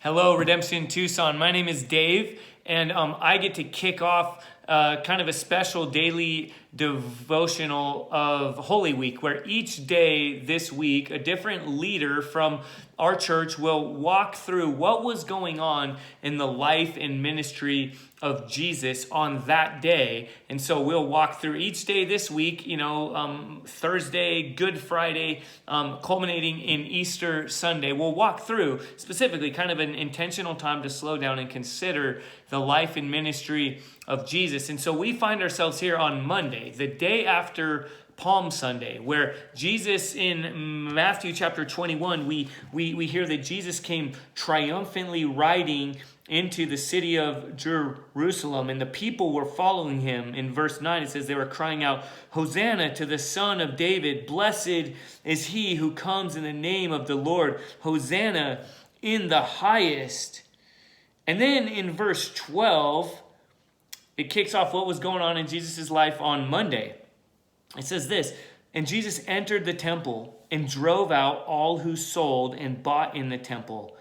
Hello, Redemption Tucson. My name is Dave, and I get to kick off kind of a special daily devotional of Holy Week, where each day this week, a different leader from our church will walk through what was going on in the life and ministry of Jesus on that day. And so we'll walk through each day this week, Thursday, Good Friday, culminating in Easter Sunday. We'll walk through specifically kind of an intentional time to slow down and consider the life and ministry of Jesus. And so we find ourselves here on Monday, the day after Palm Sunday, where Jesus in Matthew chapter 21, we hear that Jesus came triumphantly riding into the city of Jerusalem, and the people were following him. In verse 9, it says they were crying out, "Hosanna to the Son of David. Blessed is he who comes in the name of the Lord. Hosanna in the highest." And then in verse 12, it kicks off what was going on in Jesus' life on Monday. It says this, "And Jesus entered the temple and drove out all who sold and bought in the temple.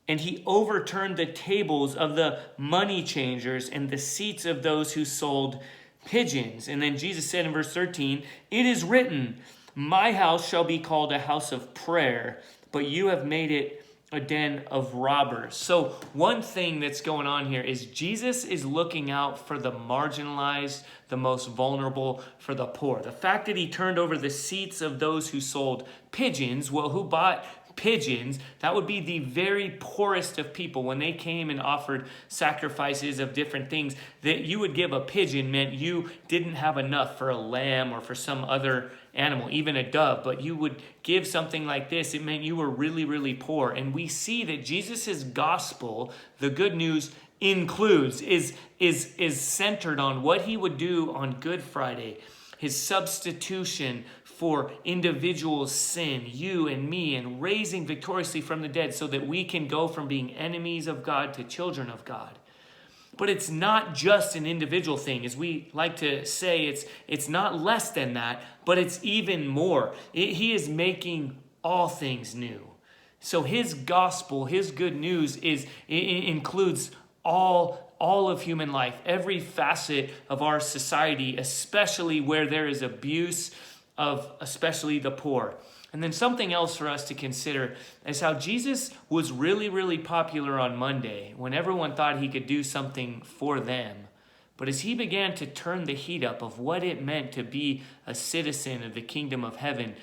And he overturned the tables of the money changers and the seats of those who sold pigeons." And then Jesus said in verse 13, "It is written, my house shall be called a house of prayer, but you have made it a den of robbers." So one thing that's going on here is Jesus is looking out for the marginalized, the most vulnerable, for the poor. The fact that he turned over the seats of those who sold pigeons, well, who bought pigeons? That would be the very poorest of people. When they came and offered sacrifices of different things, that you would give a pigeon meant you didn't have enough for a lamb or for some other animal, even a dove, but you would give something like this. It meant you were really, really poor. And we see that Jesus's gospel, the good news, includes, is centered on what he would do on Good Friday, his substitution for individual sin, you and me, and raising victoriously from the dead so that we can go from being enemies of God to children of God. But it's not just an individual thing. As we like to say, it's not less than that, but it's even more. He is making all things new. So his gospel, his good news includes all of human life, every facet of our society, especially where there is abuse of especially the poor. And then something else for us to consider is how Jesus was really, really popular on Monday when everyone thought he could do something for them. But as he began to turn the heat up of what it meant to be a citizen of the kingdom of heaven,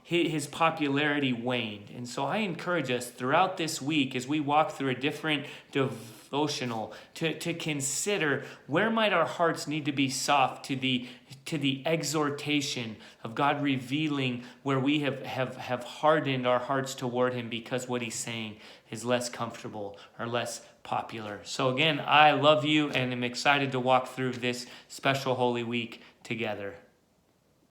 his popularity waned. And so I encourage us throughout this week as we walk through a different devotional to consider where might our hearts need to be soft to the exhortation of God revealing where we have hardened our hearts toward him because what he's saying is less comfortable or less popular. So again, I love you and am excited to walk through this special Holy Week together.